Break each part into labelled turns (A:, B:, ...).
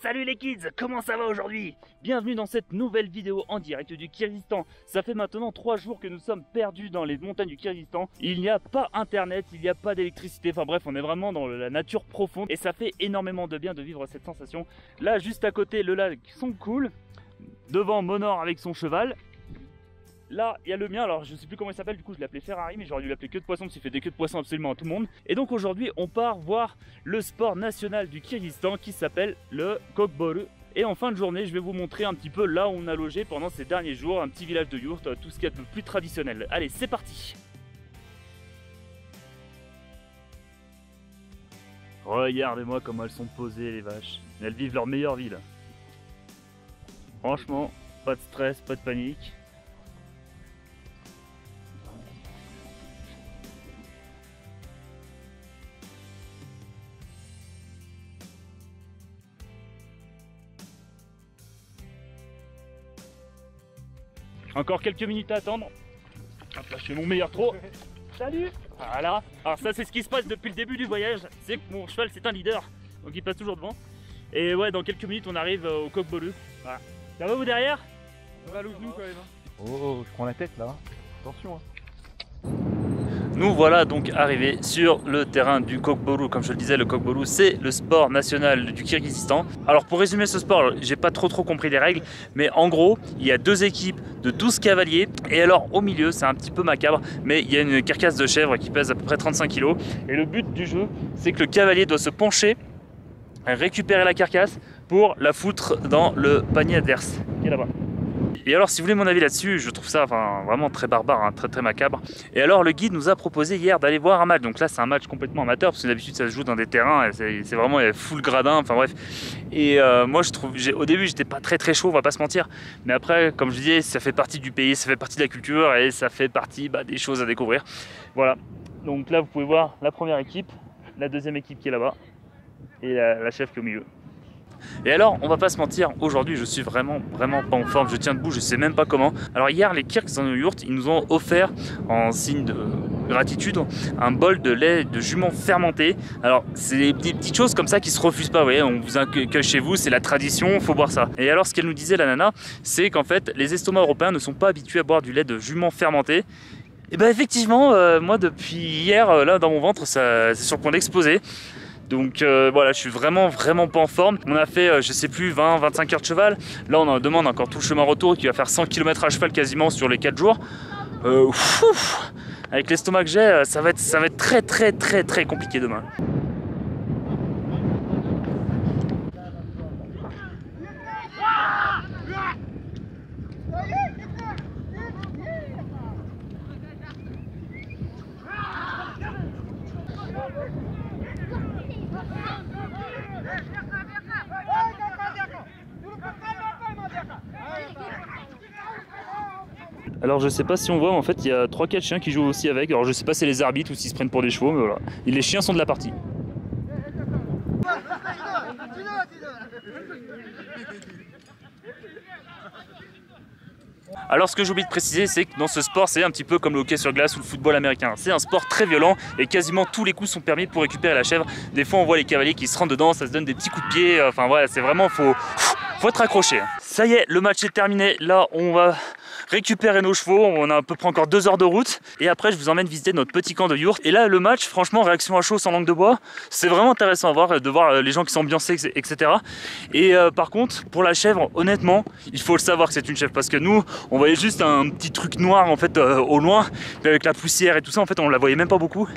A: Salut les kids, comment ça va aujourd'hui? Bienvenue dans cette nouvelle vidéo en direct du Kyrgyzstan. Ça fait maintenant 3 jours que nous sommes perdus dans les montagnes du Kyrgyzstan. Il n'y a pas internet, il n'y a pas d'électricité, enfin bref, on est vraiment dans la nature profonde et ça fait énormément de bien de vivre cette sensation. Là, juste à côté, le lac Songkul, devant Monor avec son cheval. Là, il y a le mien, alors je sais plus comment il s'appelle, du coup je l'appelais Ferrari, mais j'aurais dû l'appeler queue de poisson parce qu'il fait des queues de poisson absolument à tout le monde. Et donc aujourd'hui, on part voir le sport national du Kyrgyzstan qui s'appelle le Kokboru. Et en fin de journée, je vais vous montrer un petit peu là où on a logé pendant ces derniers jours, un petit village de yourtes, tout ce qu'il y a de plus traditionnel. Allez, c'est parti! Regardez-moi comment elles sont posées les vaches. Elles vivent leur meilleure vie là. Franchement, pas de stress, pas de panique. Encore quelques minutes à attendre. Hop là, je fais mon meilleur trot. Salut. Voilà. Alors ça, c'est ce qui se passe depuis le début du voyage. C'est que mon cheval, c'est un leader. Donc il passe toujours devant. Et ouais, dans quelques minutes, on arrive au Kokboru. Voilà. Ça va vous derrière?
B: Ça va l'ouvre nous quand même. Oh, je prends la tête là. Attention. Hein.
A: Nous voilà donc arrivés sur le terrain du Kokboru. Comme je le disais, le Kokboru, c'est le sport national du Kyrgyzstan. Alors pour résumer ce sport, j'ai pas trop compris les règles, mais en gros, il y a 2 équipes de 12 cavaliers. Et alors au milieu, c'est un petit peu macabre, mais il y a une carcasse de chèvre qui pèse à peu près 35 kg. Et le but du jeu, c'est que le cavalier doit se pencher, récupérer la carcasse pour la foutre dans le panier adverse, qui est là-bas. Et alors si vous voulez mon avis là-dessus, je trouve ça vraiment très barbare, hein, très macabre. Et alors le guide nous a proposé hier d'aller voir un match. Donc là c'est un match complètement amateur parce que d'habitude ça se joue dans des terrains, c'est vraiment full gradin, enfin bref. Et moi je trouve, au début j'étais pas très chaud, on va pas se mentir. Mais après comme je disais, ça fait partie du pays, ça fait partie de la culture et ça fait partie des choses à découvrir. Voilà, donc là vous pouvez voir la première équipe, la deuxième équipe qui est là-bas et la chef qui est au milieu. Et alors, on va pas se mentir, aujourd'hui je suis vraiment pas en forme, je tiens debout, je sais même pas comment. Alors hier, les Kirks dans nos yourtes, ils nous ont offert, en signe de gratitude, un bol de lait de jument fermenté. Alors, c'est des petites choses comme ça qui se refusent pas, vous voyez, on vous accueille chez vous, c'est la tradition, faut boire ça. Et alors, ce qu'elle nous disait, la nana, c'est qu'en fait, les estomacs européens ne sont pas habitués à boire du lait de jument fermenté. Et ben effectivement, moi depuis hier, là dans mon ventre, ça c'est sur le point d'exploser. Donc voilà, je suis vraiment pas en forme. On a fait, je sais plus, 20-25 heures de cheval. Là, on en demande encore tout le chemin retour qui va faire 100 km à cheval quasiment sur les 4 jours. Avec l'estomac que j'ai, ça va être très compliqué demain. Alors je sais pas si on voit, mais en fait il y a 3-4 chiens qui jouent aussi avec. Alors je sais pas si c'est les arbitres ou s'ils se prennent pour des chevaux, mais voilà. Et les chiens sont de la partie. Alors ce que j'oublie de préciser, c'est que dans ce sport, c'est un petit peu comme le hockey sur glace ou le football américain. C'est un sport très violent et quasiment tous les coups sont permis pour récupérer la chèvre. Des fois on voit les cavaliers qui se rendent dedans, ça se donne des petits coups de pied. Enfin voilà, c'est vraiment, faut être accroché. Ça y est, le match est terminé. Là on va récupérer nos chevaux, on a à peu près encore 2 heures de route et après je vous emmène visiter notre petit camp de yourte. Et là le match, franchement, réaction à chaud sans langue de bois, c'est vraiment intéressant à voir, de voir les gens qui sont ambiancés, etc. Et par contre pour la chèvre, honnêtement il faut le savoir que c'est une chèvre parce que nous on voyait juste un petit truc noir en fait au loin, avec la poussière et tout ça, en fait on la voyait même pas beaucoup,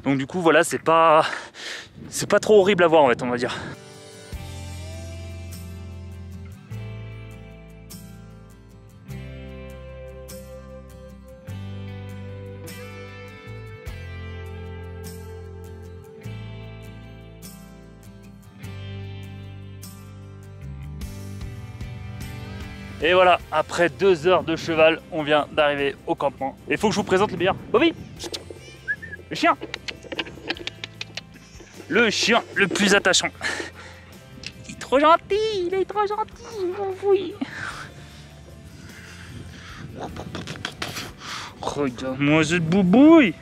A: donc du coup voilà, c'est pas trop horrible à voir en fait, on va dire. Et voilà, après 2 heures de cheval, on vient d'arriver au campement. Et il faut que je vous présente les meilleurs. Bobby, le chien. Le chien le plus attachant. Il est trop gentil, mon fouille. Regarde-moi cette boubouille.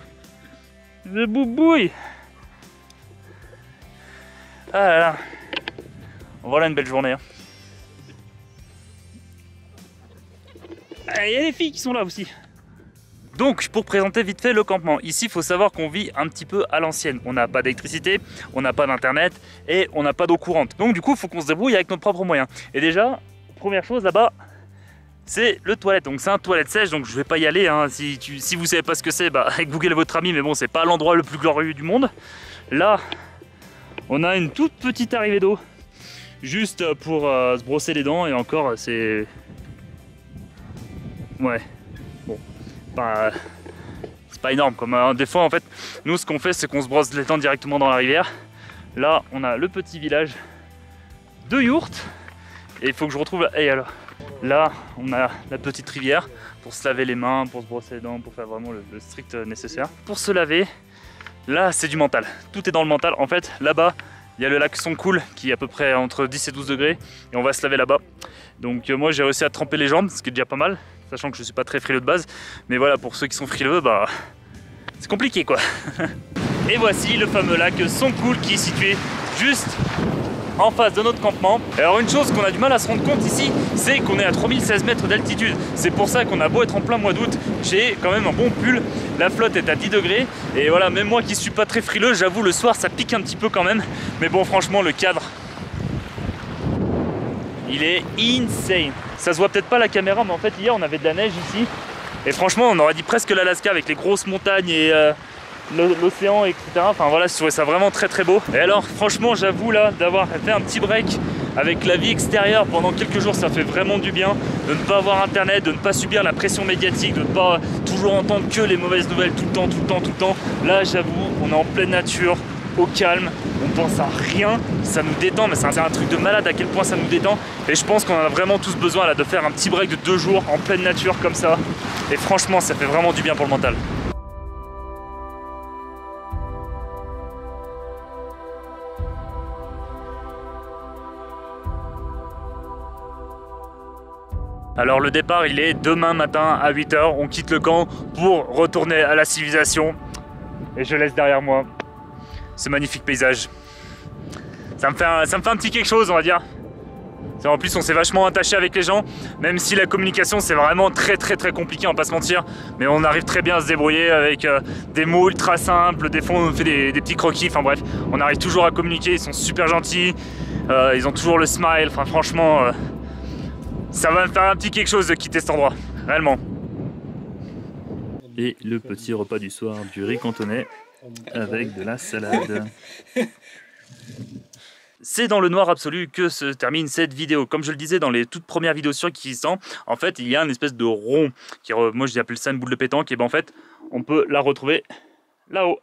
A: Cette boubouille. Ah là là. Voilà une belle journée. Il y a les filles qui sont là aussi. Donc pour présenter vite fait le campement, ici il faut savoir qu'on vit un petit peu à l'ancienne. On n'a pas d'électricité, on n'a pas d'internet et on n'a pas d'eau courante. Donc du coup il faut qu'on se débrouille avec nos propres moyens. Et déjà, première chose là-bas, c'est le toilette. Donc c'est un toilette sèche, donc je vais pas y aller. Hein. Si vous savez pas ce que c'est, bah Google votre ami, mais bon c'est pas l'endroit le plus glorieux du monde. Là, on a une toute petite arrivée d'eau, juste pour se brosser les dents et encore c'est... Ouais, bon, c'est pas énorme comme des fois en fait. Nous ce qu'on fait c'est qu'on se brosse les dents directement dans la rivière. Là on a le petit village de Yourtes et il faut que je retrouve. Et alors là on a la petite rivière pour se laver les mains, pour se brosser les dents, pour faire vraiment le strict nécessaire. Pour se laver, là c'est du mental, tout est dans le mental. En fait là-bas il y a le lac Soncoul qui est à peu près entre 10 et 12 degrés et on va se laver là-bas. Donc moi j'ai réussi à tremper les jambes, ce qui est déjà pas mal, sachant que je suis pas très frileux de base. Mais voilà, pour ceux qui sont frileux, bah c'est compliqué quoi. Et voici le fameux lac Soncoul qui est situé juste en face de notre campement. Et alors une chose qu'on a du mal à se rendre compte ici, c'est qu'on est à 3016 mètres d'altitude. C'est pour ça qu'on a beau être en plein mois d'août, j'ai quand même un bon pull. La flotte est à 10 degrés. Et voilà, même moi qui suis pas très frileux, j'avoue le soir ça pique un petit peu quand même. Mais bon franchement le cadre, il est insane. Ça se voit peut-être pas à la caméra, mais en fait hier on avait de la neige ici. Et franchement on aurait dit presque l'Alaska avec les grosses montagnes et l'océan, etc. Enfin voilà, je trouvais ça vraiment très très beau. Et alors franchement j'avoue là d'avoir fait un petit break avec la vie extérieure pendant quelques jours, ça fait vraiment du bien. De ne pas avoir internet, de ne pas subir la pression médiatique, de ne pas toujours entendre que les mauvaises nouvelles tout le temps. Là j'avoue, on est en pleine nature, au calme, on pense à rien, ça nous détend, mais c'est un truc de malade à quel point ça nous détend. Et je pense qu'on en a vraiment tous besoin là, de faire un petit break de 2 jours en pleine nature comme ça. Et franchement ça fait vraiment du bien pour le mental. Alors le départ il est demain matin à 8 h, on quitte le camp pour retourner à la civilisation. Et je laisse derrière moi ce magnifique paysage. Ça me fait un petit quelque chose on va dire. En plus on s'est vachement attaché avec les gens, même si la communication c'est vraiment très compliqué, on va pas se mentir. Mais on arrive très bien à se débrouiller avec des mots ultra simples, des fois on fait des petits croquis, enfin bref. On arrive toujours à communiquer, ils sont super gentils, ils ont toujours le smile, enfin franchement... ça va me faire un petit quelque chose de quitter cet endroit, réellement. Et le petit repas du soir, du riz cantonais avec de la salade. C'est dans le noir absolu que se termine cette vidéo. Comme je le disais dans les toutes premières vidéos sur Kyrgyzstan, en fait il y a une espèce de rond, moi j'appelle ça une boule de pétanque, et ben en fait on peut la retrouver là-haut.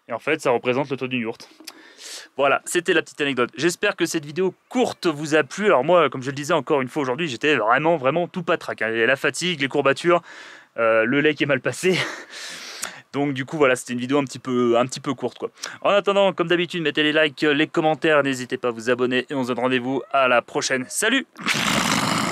A: Et en fait ça représente le toit d'une yourte. Voilà, c'était la petite anecdote. J'espère que cette vidéo courte vous a plu. Alors moi, comme je le disais encore une fois aujourd'hui, j'étais vraiment tout patraque. La fatigue, les courbatures, le lait qui est mal passé. Donc du coup voilà, c'était une vidéo un petit peu courte quoi. En attendant, comme d'habitude, mettez les likes, les commentaires, n'hésitez pas à vous abonner et on se donne rendez-vous à la prochaine. Salut!